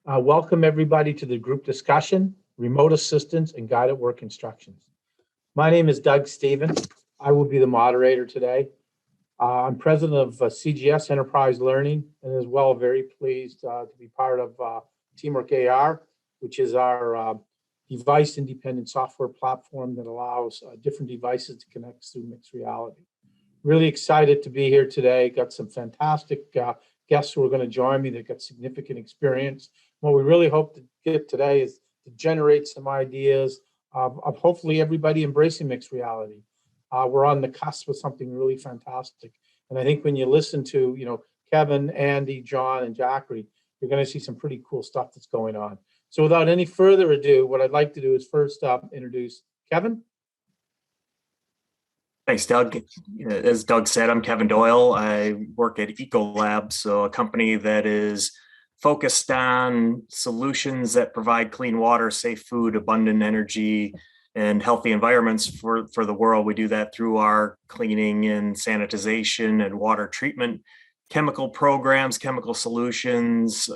Welcome everybody to the group discussion, remote assistance and guided work instructions. My name is Doug Stevens. I will be the moderator today. I'm president of CGS Enterprise Learning, and as well very pleased to be part of Teamwork AR, which is our device independent software platform that allows different devices to connect through mixed reality. Really excited to be here today. Got some fantastic guests who are going to join me that got significant experience. What we really hope to get today is to generate some ideas of hopefully everybody embracing mixed reality. We're on the cusp of something really fantastic. And I think when you listen to, Kevin, Andy, John, and Jacqueline, you're going to see some pretty cool stuff that's going on. So without any further ado, what I'd like to do is first introduce Kevin. Thanks, Doug. As Doug said, I'm Kevin Doyle. I work at Ecolab, so a company that is focused on solutions that provide clean water, safe food, abundant energy, and healthy environments for the world. We do that through our cleaning and sanitization and water treatment, chemical programs, chemical solutions,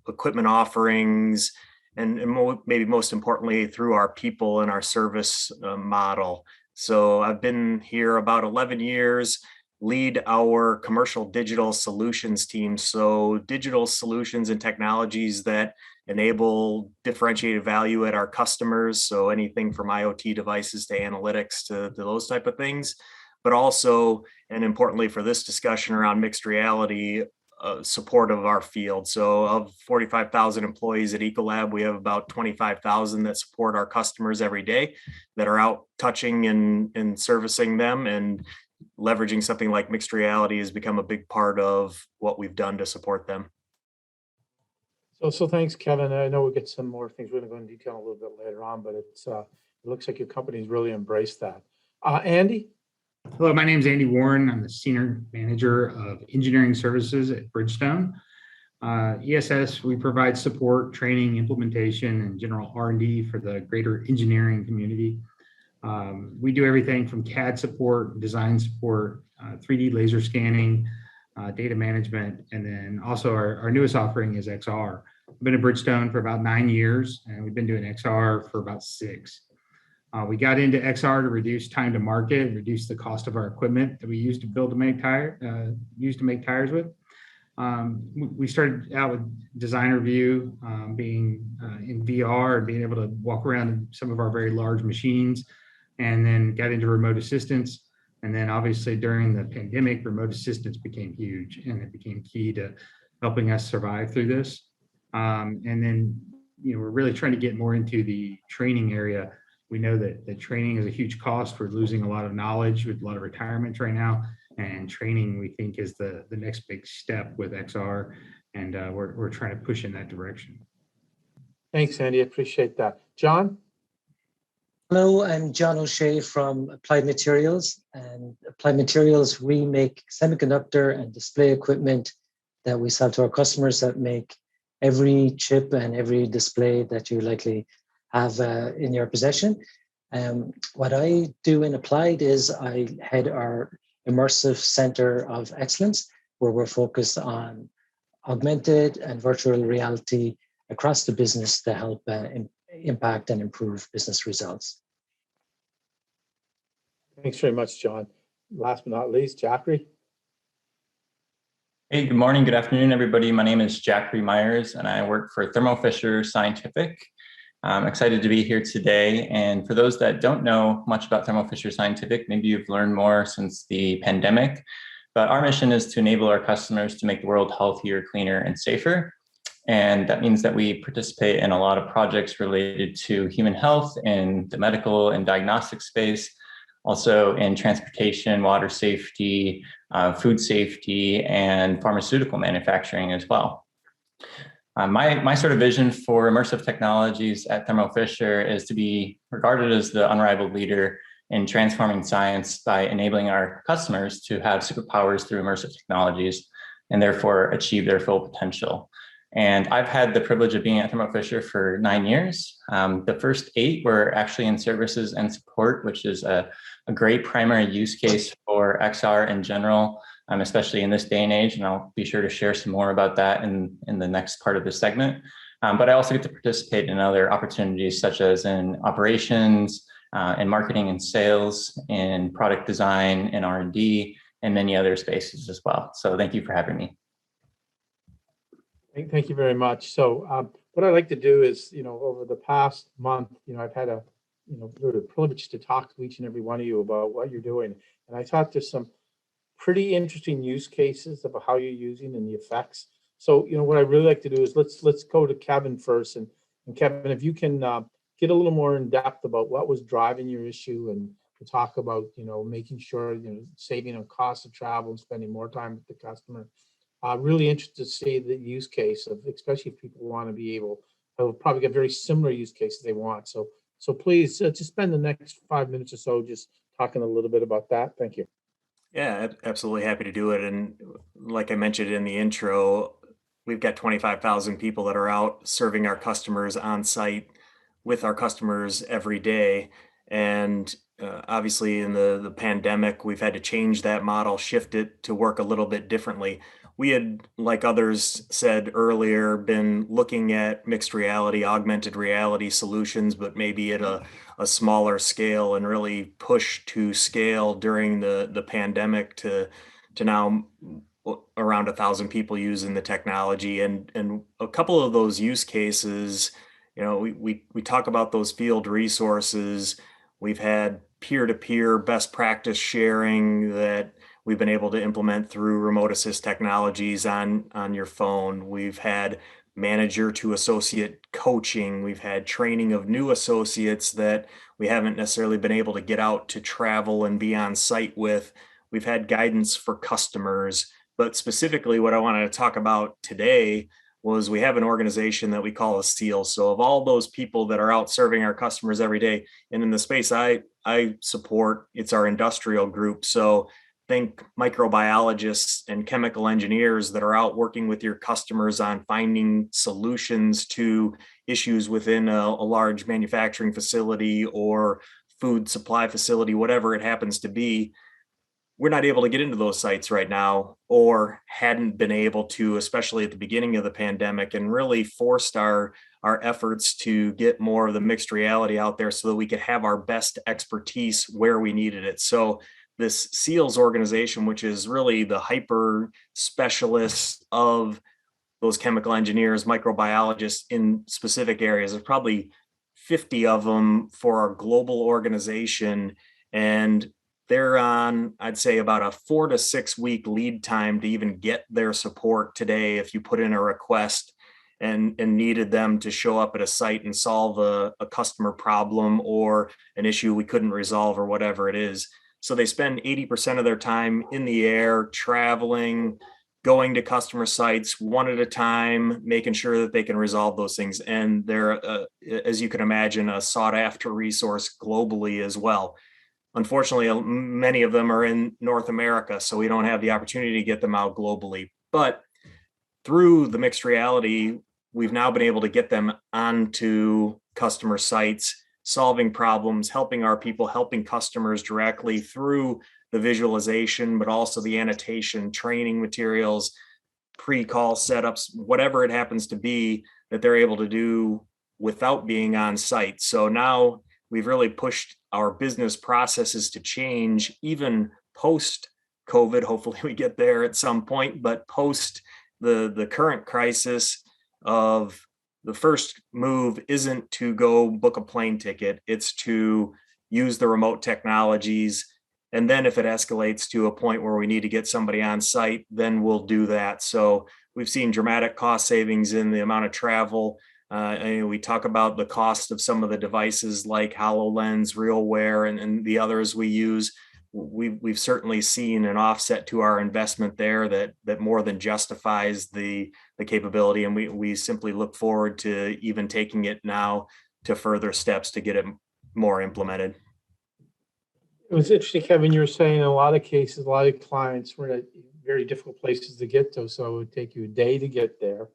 equipment offerings, and maybe most importantly, through our people and our service model. So I've been here about 11 years, lead our commercial digital solutions team. So digital solutions and technologies that enable differentiated value at our customers. So anything from IoT devices to analytics to those type of things, but also, and importantly for this discussion around mixed reality, support of our field. So of 45,000 employees at Ecolab, we have about 25,000 that support our customers every day that are out touching and servicing them, and leveraging something like mixed reality has become a big part of what we've done to support them. So thanks, Kevin. I know we'll get some more things. We're going to go into detail a little bit later on, but it looks like your company's really embraced that. Andy? Hello, my name is Andy Warren. I'm the Senior Manager of Engineering Services at Bridgestone. ESS, we provide support, training, implementation, and general R&D for the greater engineering community. We do everything from CAD support, design support, 3D laser scanning, data management, and then also our newest offering is XR. I've been at Bridgestone for about 9 years, and we've been doing XR for about 6. We got into XR to reduce time to market, reduce the cost of our equipment that we used to make tires with. We started out with designer view, being in VR and being able to walk around in some of our very large machines, and then got into remote assistance. And then obviously during the pandemic, remote assistance became huge, and it became key to helping us survive through this. And then, we're really trying to get more into the training area. We know that the training is a huge cost. We're losing a lot of knowledge with a lot of retirements right now, and training we think is the next big step with XR, and we're trying to push in that direction. Thanks, Andy. I appreciate that. John? Hello, I'm John O'Shea from Applied Materials. And Applied Materials, we make semiconductor and display equipment that we sell to our customers that make every chip and every display that you likely have in your possession. What I do in Applied is I head our Immersive Center of Excellence, where we're focused on augmented and virtual reality across the business to help impact and improve business results. Thanks very much, John. Last but not least, Jacqueline. Hey, good morning, good afternoon, everybody. My name is Jacqueline Myers, and I work for Thermo Fisher Scientific. I'm excited to be here today. And for those that don't know much about Thermo Fisher Scientific, maybe you've learned more since the pandemic, but our mission is to enable our customers to make the world healthier, cleaner, and safer. And that means that we participate in a lot of projects related to human health in the medical and diagnostic space, also in transportation, water safety, food safety, and pharmaceutical manufacturing as well. My sort of vision for immersive technologies at Thermo Fisher is to be regarded as the unrivaled leader in transforming science by enabling our customers to have superpowers through immersive technologies and therefore achieve their full potential. And I've had the privilege of being at Thermo Fisher for 9 years. The first 8 were actually in services and support, which is a great primary use case for XR in general. especially in this day and age. And I'll be sure to share some more about that in the next part of the segment. But I also get to participate in other opportunities such as in operations, in marketing and sales, in product design and R&D, and many other spaces as well. So thank you for having me. Thank you very much. So what I'd like to do is, over the past month, I've had a, really privilege to talk to each and every one of you about what you're doing. And I thought there's some pretty interesting use cases of how you're using and the effects. So, what I really like to do is let's go to Kevin first. And Kevin, if you can get a little more in depth about what was driving your issue and to talk about, making sure, saving on cost of travel and spending more time with the customer. Really interested to see the use case of, especially if people want to be able, they'll probably get very similar use cases they want. So please just spend the next 5 minutes or so just talking a little bit about that. Thank you. Yeah, absolutely happy to do it. And like I mentioned in the intro, we've got 25,000 people that are out serving our customers on site with our customers every day. And obviously in the pandemic, we've had to change that model, shift it to work a little bit differently. We had, like others said earlier, been looking at mixed reality, augmented reality solutions, but maybe at a smaller scale, and really push to scale during the pandemic to now around 1,000 people using the technology. And a couple of those use cases, we talk about those field resources. We've had peer-to-peer best practice sharing that we've been able to implement through remote assist technologies on your phone. We've had manager to associate coaching. We've had training of new associates that we haven't necessarily been able to get out to travel and be on site with. We've had guidance for customers. But specifically, what I wanted to talk about today was we have an organization that we call a SEAL. So of all those people that are out serving our customers every day, and in the space I support, it's our industrial group. So think microbiologists and chemical engineers that are out working with your customers on finding solutions to issues within a large manufacturing facility or food supply facility, whatever it happens to be. We're not able to get into those sites right now, or hadn't been able to, especially at the beginning of the pandemic, and really forced our efforts to get more of the mixed reality out there so that we could have our best expertise where we needed it. So this SEALS organization, which is really the hyper specialists of those chemical engineers, microbiologists in specific areas, there's probably 50 of them for our global organization. And they're on, I'd say, about a 4 to 6 week lead time to even get their support today if you put in a request and needed them to show up at a site and solve a customer problem or an issue we couldn't resolve or whatever it is. So they spend 80% of their time in the air, traveling, going to customer sites one at a time, making sure that they can resolve those things. And they're, as you can imagine, a sought after resource globally as well. Unfortunately, many of them are in North America, so we don't have the opportunity to get them out globally. But through the mixed reality, we've now been able to get them onto customer sites, solving problems, helping our people, helping customers directly through the visualization, but also the annotation, training materials, pre-call setups, whatever it happens to be that they're able to do without being on site. So now we've really pushed our business processes to change, even post COVID. Hopefully we get there at some point, but post the current crisis of the first move isn't to go book a plane ticket. It's to use the remote technologies. And then if it escalates to a point where we need to get somebody on site, then we'll do that. So we've seen dramatic cost savings in the amount of travel. And we talk about the cost of some of the devices like HoloLens, RealWear, and the others we use. We've certainly seen an offset to our investment there that more than justifies the capability. And we simply look forward to even taking it now to further steps to get it more implemented. It was interesting, Kevin, you were saying in a lot of cases, a lot of clients were at very difficult places to get to. So it would take you a day to get there,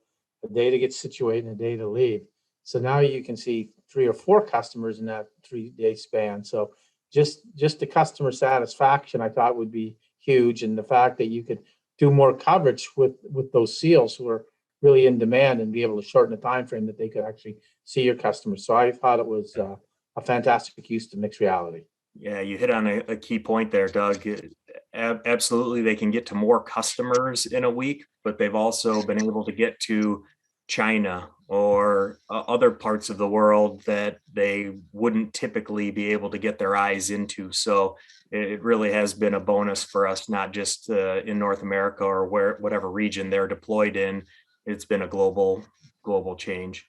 a day to get situated, and a day to leave. So now you can see 3 or 4 customers in that 3-day span. So just the customer satisfaction, I thought, would be huge. And the fact that you could do more coverage with those seals who are really in demand and be able to shorten the time frame that they could actually see your customers. So I thought it was a fantastic use to mixed reality. Yeah, you hit on a key point there, Doug. Absolutely, they can get to more customers in a week, but they've also been able to get to China or other parts of the world that they wouldn't typically be able to get their eyes into. So it really has been a bonus for us, not just in North America or whatever region they're deployed in. It's been a global change.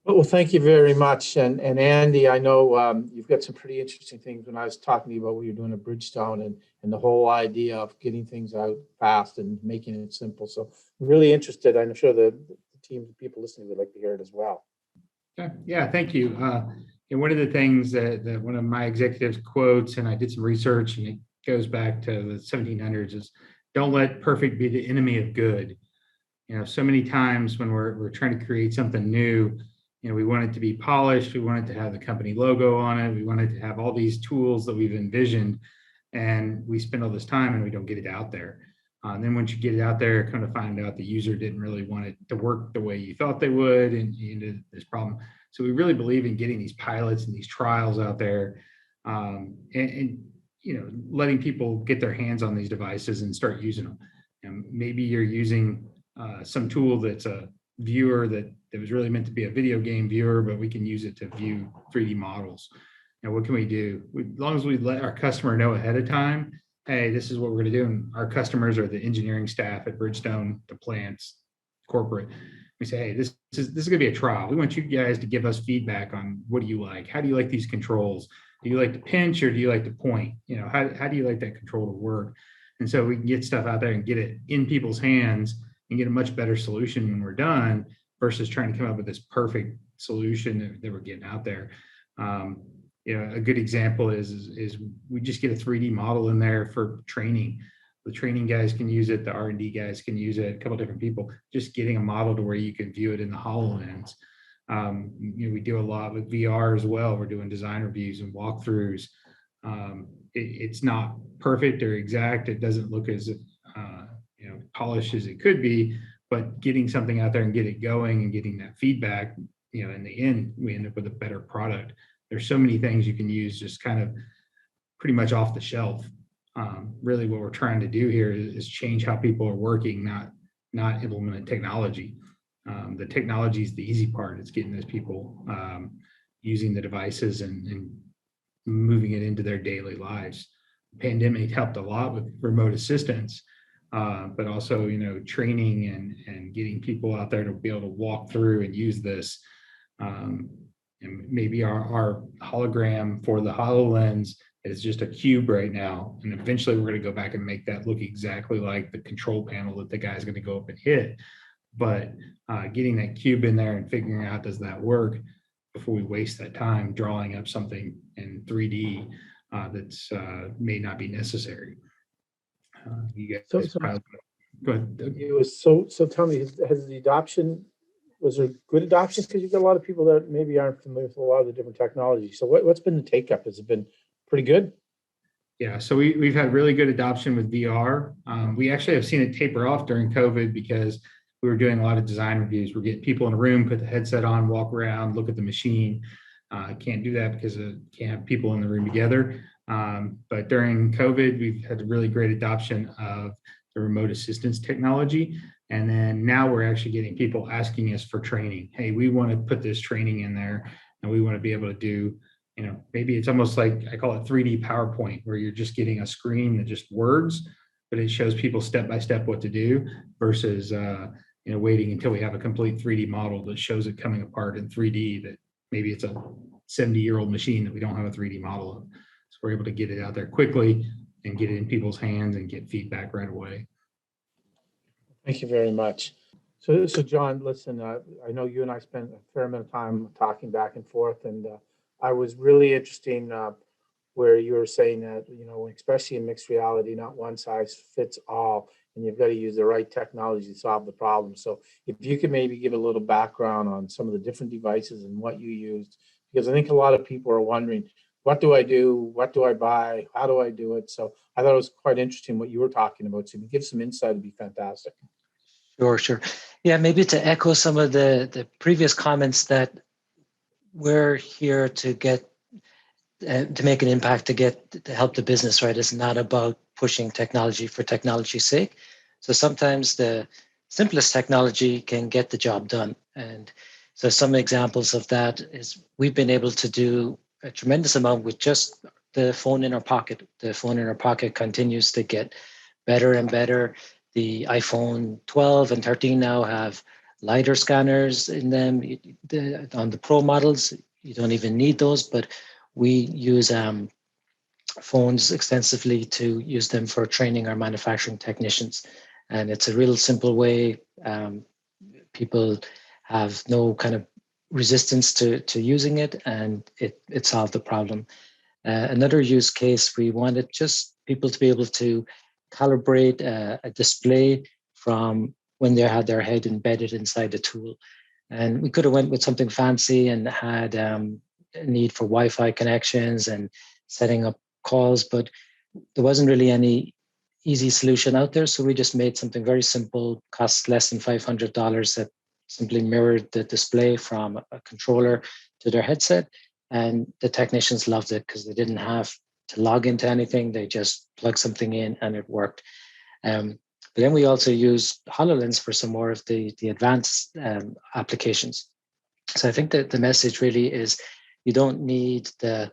Well, thank you very much. And Andy, I know you've got some pretty interesting things when I was talking to you about what you're doing at Bridgestone and the whole idea of getting things out fast and making it simple. So I'm really interested. I'm sure the team of people listening would like to hear it as well. Yeah, thank you. And one of the things that one of my executives quotes, and I did some research, and it goes back to the 1700s, is don't let perfect be the enemy of good. You know, so many times when we're trying to create something new, you know, we want it to be polished. We want it to have the company logo on it. We want it to have all these tools that we've envisioned, and we spend all this time and we don't get it out there. And then once you get it out there, kind of find out the user didn't really want it to work the way you thought they would, and you ended this problem. So we really believe in getting these pilots and these trials out there, and you know, letting people get their hands on these devices and start using them. And maybe you're using some tool that's a viewer that was really meant to be a video game viewer, but we can use it to view 3D models. Now, what can we do? As long as we let our customer know ahead of time, hey, this is what we're going to do. And our customers are the engineering staff at Bridgestone, the plants, corporate. We say, hey, this is going to be a trial. We want you guys to give us feedback on what do you like? How do you like these controls? Do you like to pinch or do you like to point? You know, how do you like that control to work? And so we can get stuff out there and get it in people's hands and get a much better solution when we're done versus trying to come up with this perfect solution that we're getting out there. You know, a good example is we just get a 3D model in there for training. The training guys can use it. The R&D guys can use it. A couple different people. Just getting a model to where you can view it in the HoloLens. You know, we do a lot with VR as well. We're doing design reviews and walkthroughs. It's not perfect or exact. It doesn't look as you know, polished as it could be. But getting something out there and get it going and getting that feedback, you know, in the end, we end up with a better product. There's so many things you can use just kind of pretty much off the shelf. Really what we're trying to do here is change how people are working, not implement technology. The technology is the easy part. It's getting those people using the devices and moving it into their daily lives. The pandemic helped a lot with remote assistance, but also, you know, training and getting people out there to be able to walk through and use this. And maybe our hologram for the HoloLens is just a cube right now. And eventually we're going to go back and make that look exactly like the control panel that the guy's going to go up and hit. But getting that cube in there and figuring out, does that work before we waste that time drawing up something in 3D that's may not be necessary. You guys So, go ahead, Doug. it was so tell me, has the adoption, was there good adoption? Because you've got a lot of people that maybe aren't familiar with a lot of the different technologies. So what's been the take up? Has it been pretty good? Yeah, so we've had really good adoption with VR. We actually have seen it taper off during COVID because we were doing a lot of design reviews. We're getting people in a room, put the headset on, walk around, look at the machine. Can't do that because can't have people in the room together. But during COVID, we've had really great adoption of the remote assistance technology. And then now we're actually getting people asking us for training. Hey, we want to put this training in there and we want to be able to do, you know, maybe it's almost like, I call it 3D PowerPoint, where you're just getting a screen that just words, but it shows people step by step what to do versus, you know, waiting until we have a complete 3D model that shows it coming apart in 3D, that maybe it's a 70-year-old machine that we don't have a 3D model of. So we're able to get it out there quickly and get it in people's hands and get feedback right away. Thank you very much. So John, listen, I know you and I spent a fair amount of time talking back and forth, and I was really interesting where you were saying that, you know, especially in mixed reality, not one size fits all, and you've got to use the right technology to solve the problem. So if you could maybe give a little background on some of the different devices and what you used, because I think a lot of people are wondering, what do I do? What do I buy? How do I do it? So I thought it was quite interesting what you were talking about. So if you give some insight, it'd be fantastic. Sure, sure. Yeah, maybe to echo some of the previous comments, that we're here to get to make an impact, to help the business, right? It's not about pushing technology for technology's sake. So sometimes the simplest technology can get the job done. And so some examples of that is we've been able to do a tremendous amount with just the phone in our pocket. The phone in our pocket continues to get better and better. The iPhone 12 and 13 now have LiDAR scanners in them. On the Pro models, you don't even need those, but we use phones extensively to use them for training our manufacturing technicians. And it's a real simple way. People have no kind of resistance to using it, and it solved the problem. Another use case, we wanted just people to be able to calibrate a display from when they had their head embedded inside the tool. And we could have went with something fancy and had a need for Wi-Fi connections and setting up calls, but there wasn't really any easy solution out there. So we just made something very simple, costs less than $500, that simply mirrored the display from a controller to their headset. And the technicians loved it because they didn't have to log into anything. They just plugged something in and it worked. But then we also use HoloLens for some more of the advanced applications. So I think that the message really is you don't need the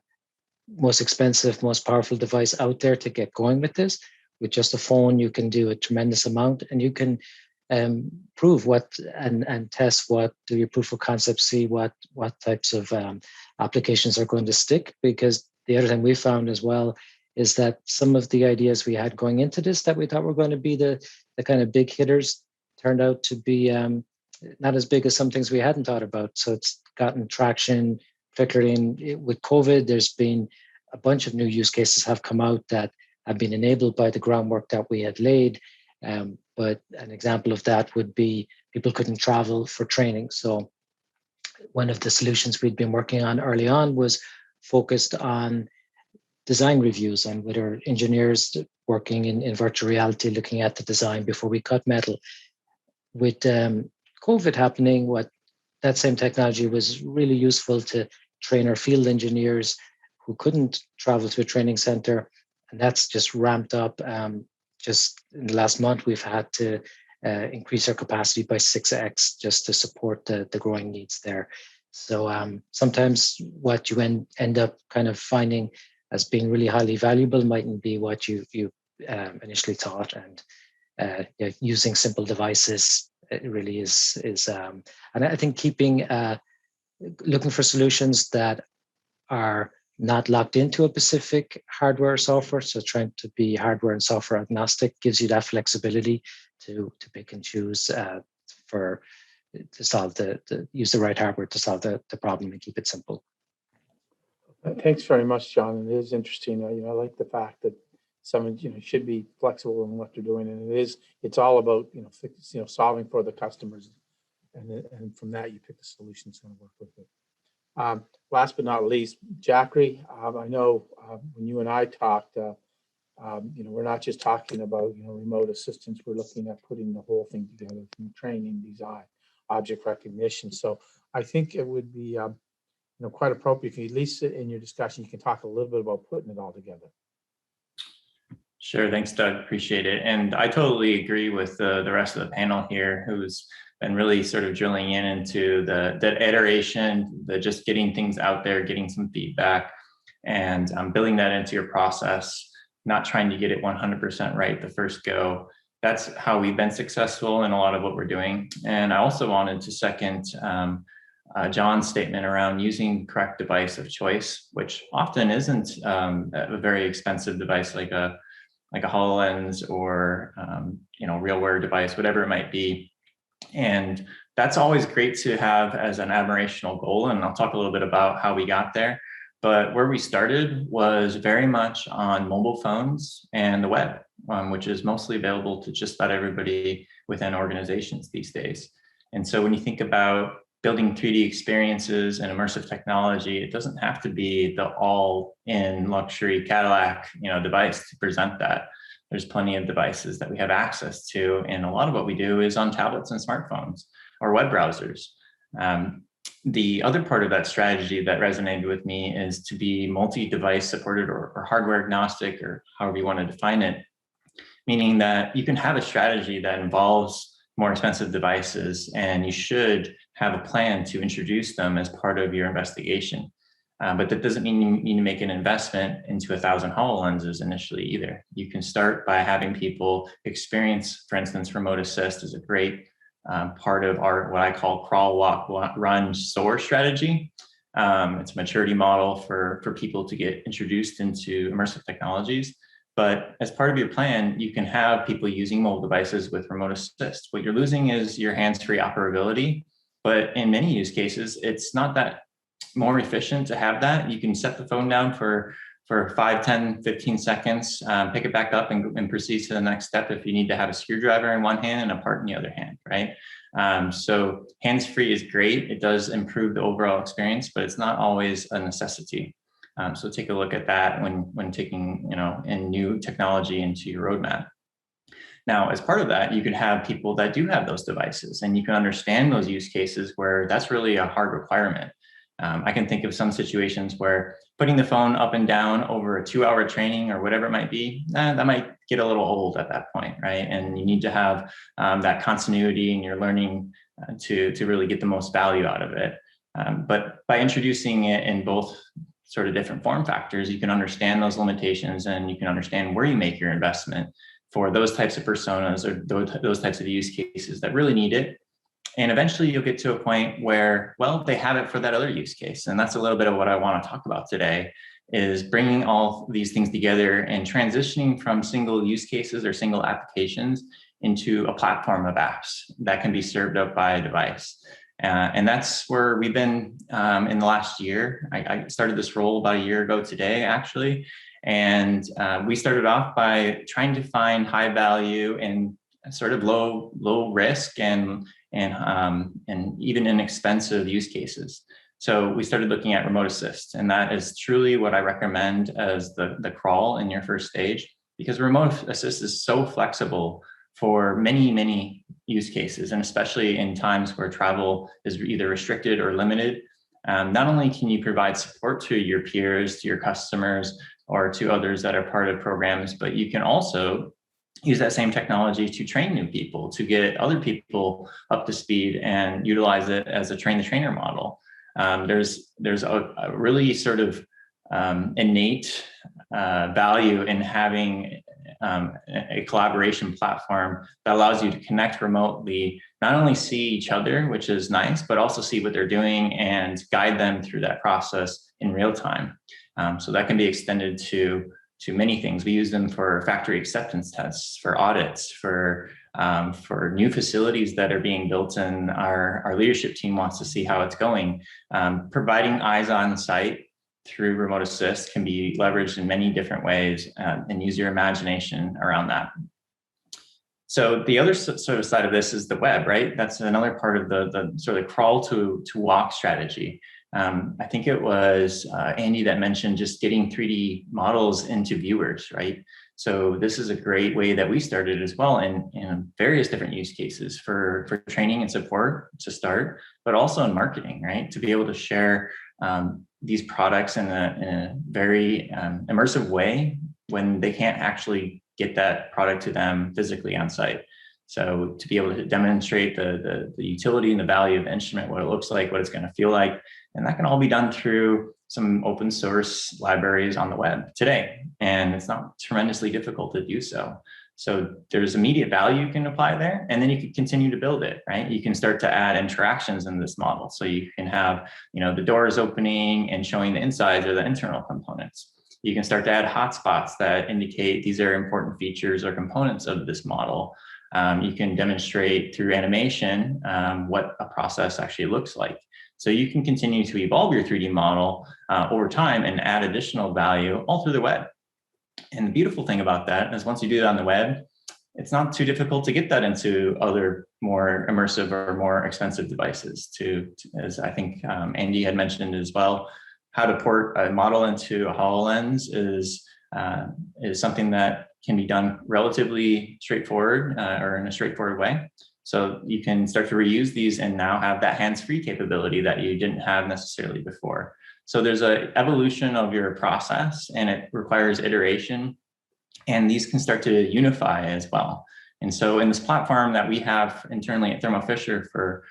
most expensive, most powerful device out there to get going with this. With just a phone, you can do a tremendous amount, and you can prove what and test what, do your proof of concept, see what types of applications are going to stick. Because the other thing we found as well is that some of the ideas we had going into this that we thought were going to be the kind of big hitters turned out to be not as big as some things we hadn't thought about. So it's gotten traction, particularly with COVID. There's been a bunch of new use cases have come out that have been enabled by the groundwork that we had laid. But an example of that would be people couldn't travel for training. So one of the solutions we'd been working on early on was focused on design reviews, and with our engineers working in virtual reality, looking at the design before we cut metal. With COVID happening, that same technology was really useful to train our field engineers who couldn't travel to a training center. And that's just ramped up. Just in the last month, we've had to increase our capacity by 6x just to support the growing needs there. So sometimes what you end up kind of finding as being really highly valuable mightn't be what you initially thought. And using simple devices, it really is. And I think looking for solutions that are not locked into a specific hardware or software. So trying to be hardware and software agnostic gives you that flexibility to pick and choose to solve use the right hardware to solve the problem and keep it simple. Thanks very much, John. It is interesting. I like the fact that someone should be flexible in what they're doing, and it's all about solving for the customers, and from that you pick the solution that's going to work with it. Last but not least, Jacqueline, I know when you and I talked, we're not just talking about remote assistance. We're looking at putting the whole thing together from training, design, object recognition. So I think it would be quite appropriate if you, at least in your discussion, you can talk a little bit about putting it all together. Sure. Thanks, Doug. Appreciate it. And I totally agree with the rest of the panel here, who's been really sort of drilling into that iteration, the just getting things out there, getting some feedback, and building that into your process, not trying to get it 100% right the first go. That's how we've been successful in a lot of what we're doing. And I also wanted to second John's statement around using correct device of choice, which often isn't a very expensive device like a HoloLens or RealWear device, whatever it might be. And that's always great to have as an aspirational goal. And I'll talk a little bit about how we got there. But where we started was very much on mobile phones and the web, which is mostly available to just about everybody within organizations these days. And so when you think about building 3D experiences and immersive technology, it doesn't have to be the all-in luxury Cadillac, device to present that. There's plenty of devices that we have access to, and a lot of what we do is on tablets and smartphones or web browsers. The other part of that strategy that resonated with me is to be multi-device supported or hardware agnostic, or however you want to define it, meaning that you can have a strategy that involves more expensive devices, and you should have a plan to introduce them as part of your investigation. But that doesn't mean you need to make an investment into 1,000 HoloLenses initially either. You can start by having people experience, for instance, remote assist is a great part of our, what I call crawl, walk, run, soar strategy. It's a maturity model for people to get introduced into immersive technologies. But as part of your plan, you can have people using mobile devices with remote assist. What you're losing is your hands-free operability. But in many use cases, it's not that more efficient to have that. You can set the phone down for 5, 10, 15 seconds, pick it back up and proceed to the next step if you need to have a screwdriver in one hand and a part in the other hand, right? So hands-free is great. It does improve the overall experience, but it's not always a necessity. So take a look at that when taking, in new technology into your roadmap. Now, as part of that, you can have people that do have those devices, and you can understand those use cases where that's really a hard requirement. I can think of some situations where putting the phone up and down over a 2-hour training or whatever it might be, that might get a little old at that point, right? And you need to have that continuity in your learning to really get the most value out of it. But by introducing it in both sort of different form factors, you can understand those limitations, and you can understand where you make your investment for those types of personas or those types of use cases that really need it. And eventually you'll get to a point where, well, they have it for that other use case. And that's a little bit of what I want to talk about today, is bringing all these things together and transitioning from single use cases or single applications into a platform of apps that can be served up by a device. And that's where we've been in the last year. I started this role about a year ago today, actually. And we started off by trying to find high value and sort of low risk and even inexpensive use cases. So we started looking at remote assist, and that is truly what I recommend as the crawl in your first stage, because remote assist is so flexible for many, many use cases, and especially in times where travel is either restricted or limited. Not only can you provide support to your peers, to your customers, or to others that are part of programs, but you can also use that same technology to train new people, to get other people up to speed and utilize it as a train-the-trainer model. There's a really sort of innate value in having a collaboration platform that allows you to connect remotely, not only see each other, which is nice, but also see what they're doing and guide them through that process in real time. So that can be extended to many things. We use them for factory acceptance tests, for audits, for new facilities that are being built, and our leadership team wants to see how it's going. Providing eyes on site through remote assist can be leveraged in many different ways, and use your imagination around that. So the other sort of side of this is the web, right? That's another part of the sort of crawl to walk strategy. I think it was Andy that mentioned just getting 3D models into viewers, right? So this is a great way that we started as well in various different use cases for training and support to start, but also in marketing, right? To be able to share these products in a very immersive way when they can't actually get that product to them physically on site. So to be able to demonstrate the utility and the value of the instrument, what it looks like, what it's going to feel like, and that can all be done through some open source libraries on the web today. And it's not tremendously difficult to do so. So there's immediate value you can apply there, and then you can continue to build it, right? You can start to add interactions in this model. So you can have, the doors opening and showing the insides or the internal components. You can start to add hotspots that indicate these are important features or components of this model. You can demonstrate through animation what a process actually looks like. So you can continue to evolve your 3D model over time and add additional value all through the web. And the beautiful thing about that is once you do that on the web, it's not too difficult to get that into other more immersive or more expensive devices as I think Andy had mentioned as well. How to port a model into a HoloLens is something that can be done relatively straightforward or in a straightforward way. So you can start to reuse these and now have that hands-free capability that you didn't have necessarily before. So there's an evolution of your process, and it requires iteration, and these can start to unify as well. And so in this platform that we have internally at Thermo Fisher for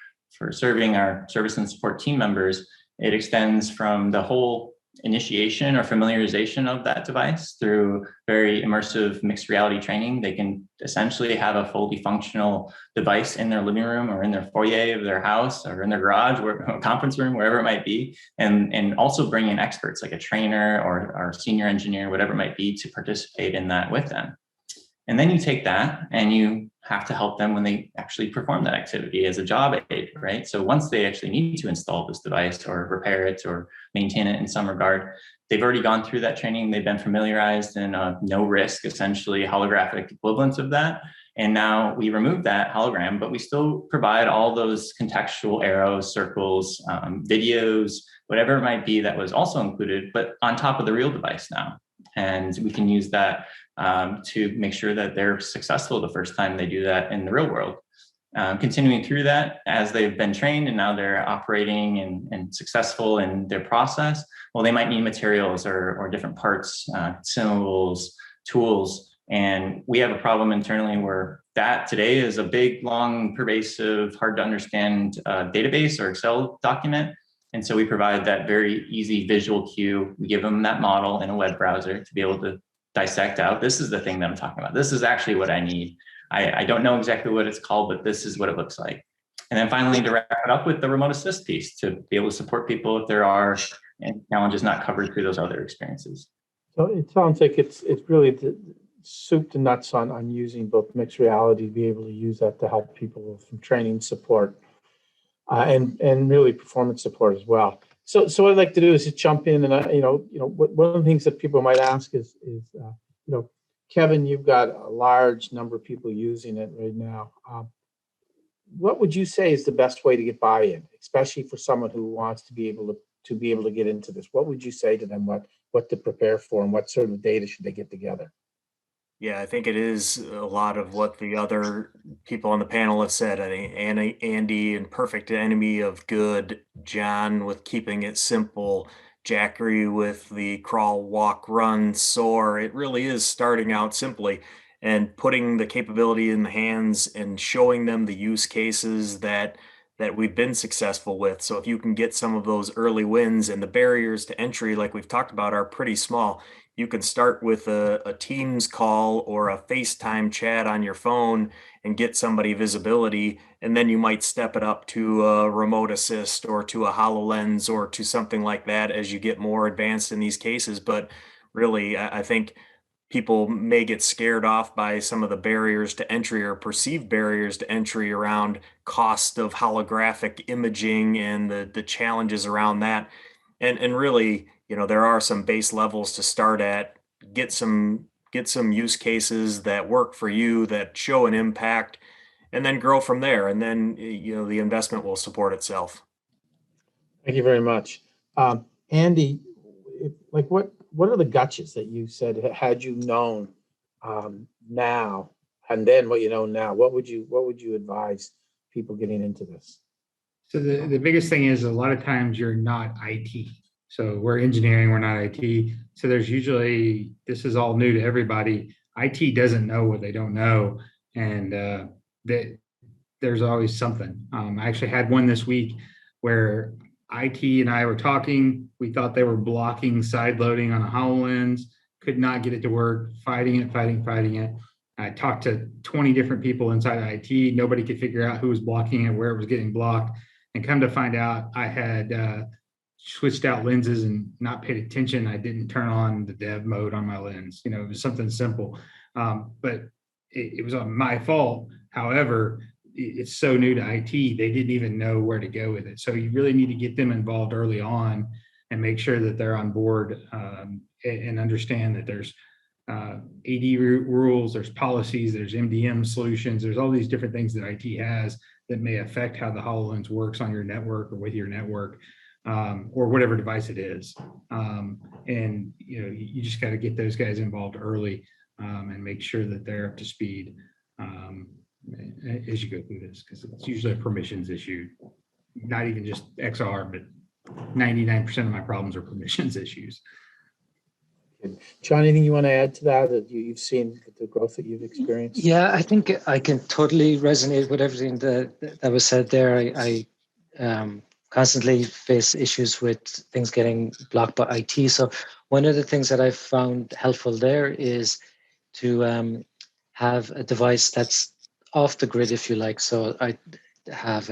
serving our service and support team members, it extends from the whole initiation or familiarization of that device through very immersive mixed reality training. They can essentially have a fully functional device in their living room or in their foyer of their house or in their garage or conference room, wherever it might be, and also bring in experts like a trainer or senior engineer, whatever it might be, to participate in that with them. And then you take that and you have to help them when they actually perform that activity as a job aid, right? So once they actually need to install this device or repair it or maintain it in some regard, they've already gone through that training. They've been familiarized in a no risk, essentially holographic equivalent of that. And now we remove that hologram, but we still provide all those contextual arrows, circles, videos, whatever it might be that was also included, but on top of the real device now. And we can use that to make sure that they're successful the first time they do that in the real world. Continuing through that, as they've been trained and now they're operating and successful in their process, well, they might need materials or different parts, consumables, tools. And we have a problem internally where that today is a big, long, pervasive, hard to understand database or Excel document. And so we provide that very easy visual cue. We give them that model in a web browser to be able to dissect out, this is the thing that I'm talking about. This is actually what I need. I don't know exactly what it's called, but this is what it looks like. And then finally, to wrap it up with the remote assist piece to be able to support people if there are challenges not covered through those other experiences. So it sounds like it's really the soup to nuts on using both mixed reality to be able to use that to help people from training support and really performance support as well. So what I'd like to do is just jump in and one of the things that people might ask is Kevin, you've got a large number of people using it right now. What would you say is the best way to get buy-in, especially for someone who wants to be able to get into this? What would you say to them? What to prepare for, and what sort of data should they get together? Yeah, I think it is a lot of what the other people on the panel have said. I think Andy and perfect enemy of good, John with keeping it simple, Jacqueline with the crawl, walk, run, soar. It really is starting out simply and putting the capability in the hands and showing them the use cases that we've been successful with. So if you can get some of those early wins, and the barriers to entry, like we've talked about, are pretty small. You can start with a Teams call or a FaceTime chat on your phone and get somebody visibility. And then you might step it up to a remote assist or to a HoloLens or to something like that as you get more advanced in these cases. But really, I think people may get scared off by some of the barriers to entry or perceived barriers to entry around cost of holographic imaging and the challenges around that. And really, there are some base levels to start at. Get some use cases that work for you, that show an impact, and then grow from there. And then, the investment will support itself. Thank you very much. Andy, what are the gotchas that you said had you known now, and then what you know now? What would you advise people getting into this? So the biggest thing is a lot of times you're not IT. So we're engineering, we're not IT. So there's usually, this is all new to everybody. IT doesn't know what they don't know. And there's always something. I actually had one this week where IT and I were talking. We thought they were blocking side loading on a HoloLens, could not get it to work, fighting it. I talked to 20 different people inside IT. Nobody could figure out who was blocking it, where it was getting blocked. And come to find out, I had switched out lenses and not paid attention. I didn't turn on the dev mode on my lens. It was something simple, but it was on my fault. However, it's so new to IT, they didn't even know where to go with it. So you really need to get them involved early on and make sure that they're on board and understand that there's AD rules, there's policies, there's MDM solutions, there's all these different things that IT has that may affect how the HoloLens works on your network or with your network, or whatever device it is. And you just got to get those guys involved early, and make sure that they're up to speed as you go through this, because it's usually a permissions issue, not even just XR, but 99% of my problems are permissions issues. John, anything you want to add to that you've seen the growth that you've experienced? Yeah, I think I can totally resonate with everything that was said there. I constantly face issues with things getting blocked by IT. So one of the things that I've found helpful there is to have a device that's off the grid, if you like. So I have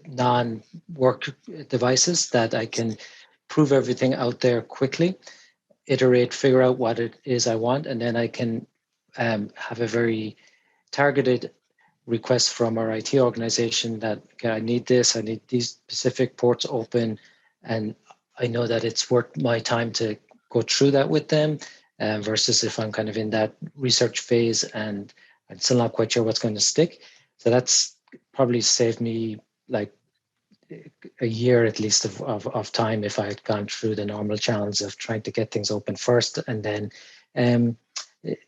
non-work devices that I can prove everything out there quickly, iterate, figure out what it is I want, and then I can have a very targeted request from our IT organization that, okay, I need this, I need these specific ports open, and I know that it's worth my time to go through that with them, versus if I'm kind of in that research phase and I'm still not quite sure what's going to stick. So that's probably saved me like a year at least of time if I had gone through the normal challenge of trying to get things open first and then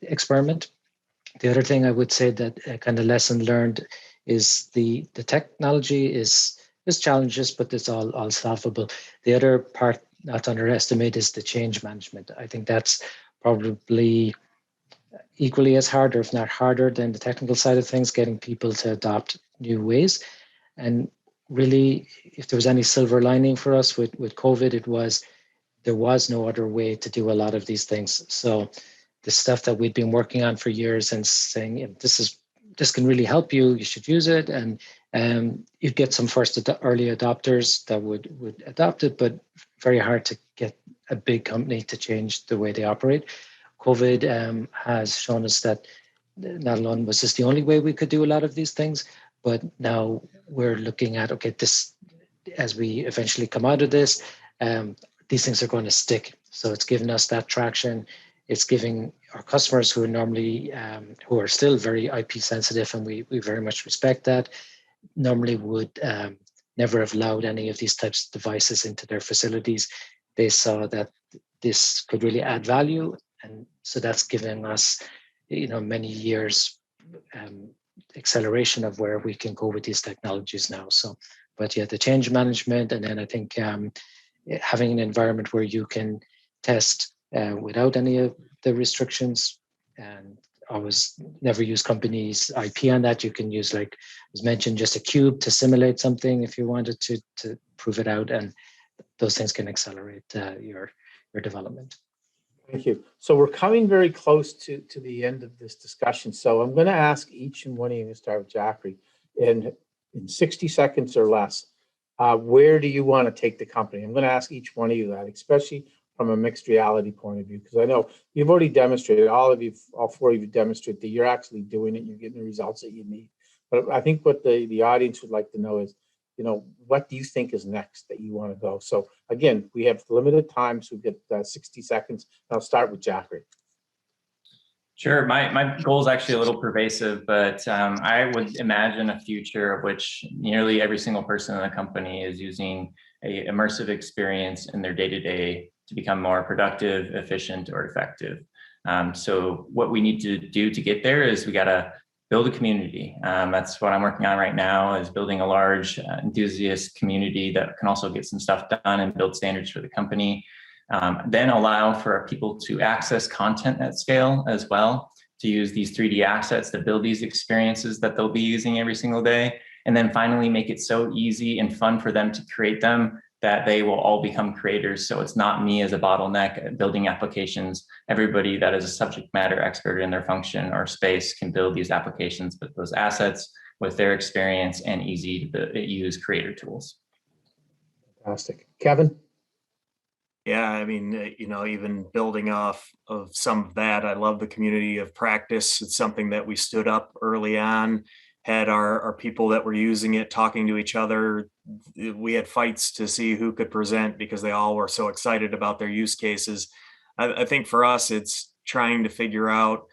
experiment. The other thing I would say that kind of lesson learned is the technology is challenges, but it's all solvable. The other part not to underestimate is the change management. I think that's probably equally as hard, or if not harder, than the technical side of things, getting people to adopt new ways. And really, if there was any silver lining for us with COVID, there was no other way to do a lot of these things. So the stuff that we'd been working on for years and saying, this can really help you, you should use it. And you'd get some early adopters that would adopt it, but very hard to get a big company to change the way they operate. COVID has shown us that not alone was this the only way we could do a lot of these things, but now we're looking at, okay, this, as we eventually come out of this, these things are going to stick. So it's given us that traction. It's giving our customers who are normally, who are still very IP sensitive, and we very much respect that, normally would never have allowed any of these types of devices into their facilities. They saw that this could really add value. And so that's given us, many years acceleration of where we can go with these technologies now. So, but yeah, the change management, and then I think having an environment where you can test without any of the restrictions, and always never use companies' IP on that. You can use, like was mentioned, just a cube to simulate something if you wanted to prove it out, and those things can accelerate your development. Thank you. So we're coming very close to the end of this discussion. So I'm going to ask each and one of you, to start with Jacqueline, in 60 seconds or less, where do you want to take the company? I'm going to ask each one of you that, especially from a mixed reality point of view, because I know you've already demonstrated, all four of you demonstrate that you're actually doing it, you're getting the results that you need. But I think what the audience would like to know is, what do you think is next that you want to go? So again, we have limited time, so we get 60 seconds. I'll start with Jacqueline. Sure. My goal is actually a little pervasive, but I would imagine a future of which nearly every single person in the company is using an immersive experience in their day-to-day to become more productive, efficient, or effective. So what we need to do to get there is we got to build a community. That's what I'm working on right now, is building a large enthusiast community that can also get some stuff done and build standards for the company. Then allow for people to access content at scale as well, to use these 3D assets to build these experiences that they'll be using every single day. And then finally make it so easy and fun for them to create them that they will all become creators. So it's not me as a bottleneck at building applications. Everybody that is a subject matter expert in their function or space can build these applications with those assets, with their experience and easy to use creator tools. Fantastic. Kevin? Yeah, I mean, even building off of some of that, I love the community of practice. It's something that we stood up early on, had our people that were using it talking to each other. We had fights to see who could present because they all were so excited about their use cases. I think for us, it's trying to figure out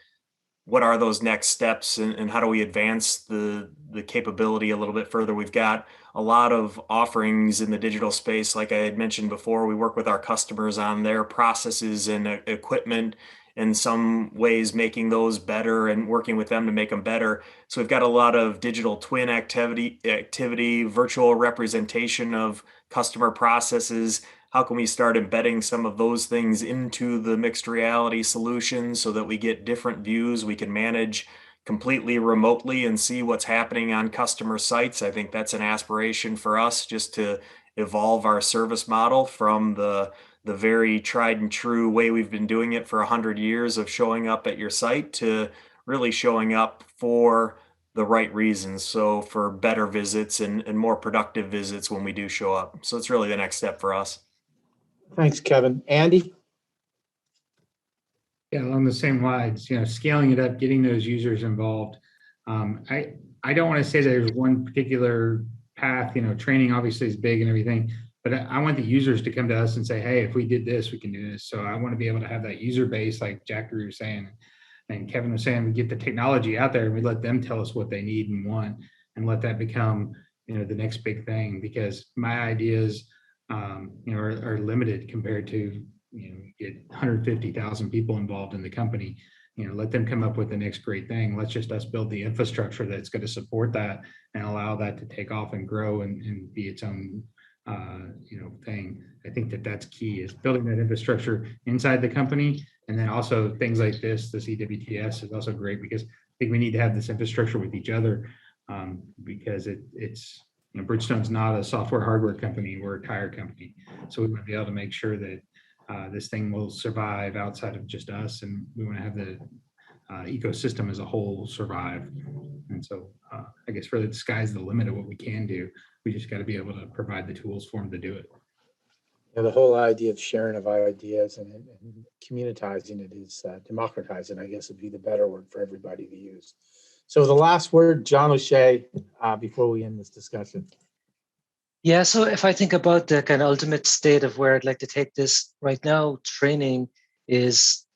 what are those next steps and how do we advance the capability a little bit further. We've got a lot of offerings in the digital space. Like I had mentioned before, we work with our customers on their processes and equipment, in some ways making those better and working with them to make them better. So we've got a lot of digital twin activity, virtual representation of customer processes. How can we start embedding some of those things into the mixed reality solutions so that we get different views? We can manage completely remotely and see what's happening on customer sites. I think that's an aspiration for us, just to evolve our service model from the very tried and true way we've been doing it for 100 years of showing up at your site to really showing up for the right reasons. So for better visits and more productive visits when we do show up. So it's really the next step for us. Thanks, Kevin. Andy? Yeah, along the same lines, scaling it up, getting those users involved. I don't want to say there's one particular path. Training obviously is big and everything, but I want the users to come to us and say, hey, if we did this, we can do this. So I want to be able to have that user base, like Jacqueline was saying, and Kevin was saying, we get the technology out there and we let them tell us what they need and want, and let that become, the next big thing. Because my ideas, are limited compared to, get 150,000 people involved in the company. Let them come up with the next great thing. Let's just us build the infrastructure that's going to support that and allow that to take off and grow and be its own thing. I think that's key, is building that infrastructure inside the company. And then also things like this EWTS is also great, because I think we need to have this infrastructure with each other, because it's Bridgestone's not a software hardware company, we're a tire company. So we want to be able to make sure that this thing will survive outside of just us, and we want to have the ecosystem as a whole survive. And so I guess really the sky's the limit of what we can do. We just got to be able to provide the tools for them to do it. Yeah, the whole idea of sharing of ideas and communitizing it is democratizing, I guess would be the better word for everybody to use. So the last word, John O'Shea, before we end this discussion. Yeah, so if I think about the kind of ultimate state of where I'd like to take this right now, training is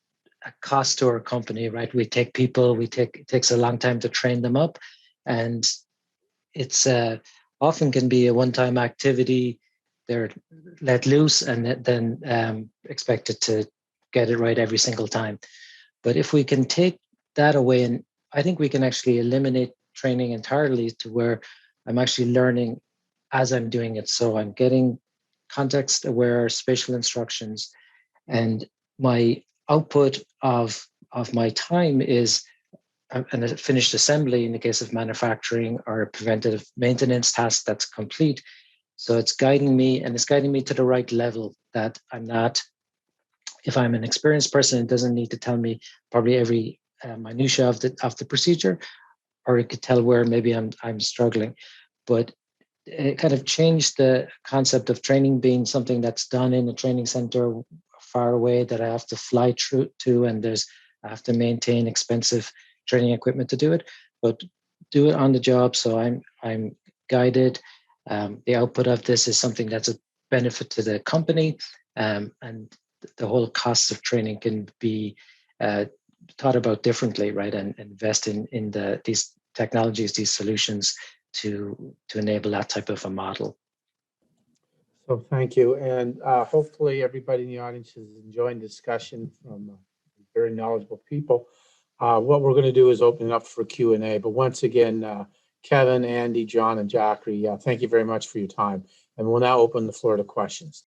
a cost to our company, right? We take people, it takes a long time to train them up, and it's often can be a one-time activity. They're let loose and then expected to get it right every single time. But if we can take that away, and I think we can actually eliminate training entirely to where I'm actually learning as I'm doing it. So I'm getting context-aware spatial instructions, and my output of my time is a finished assembly in the case of manufacturing, or a preventative maintenance task that's complete. So it's guiding me, and it's guiding me to the right level, that I'm not, if I'm an experienced person, it doesn't need to tell me probably every minutia of the procedure, or it could tell where maybe I'm struggling. But it kind of changed the concept of training being something that's done in a training center far away that I have to fly through to, and I have to maintain expensive training equipment to do it, but do it on the job. So I'm guided. The output of this is something that's a benefit to the company, and the whole cost of training can be thought about differently, right? And invest in these technologies, these solutions to enable that type of a model. So thank you. And hopefully everybody in the audience is enjoying the discussion from very knowledgeable people. What we're going to do is open it up for Q&A. But once again, Kevin, Andy, John, and Jacqueline, thank you very much for your time. And we'll now open the floor to questions.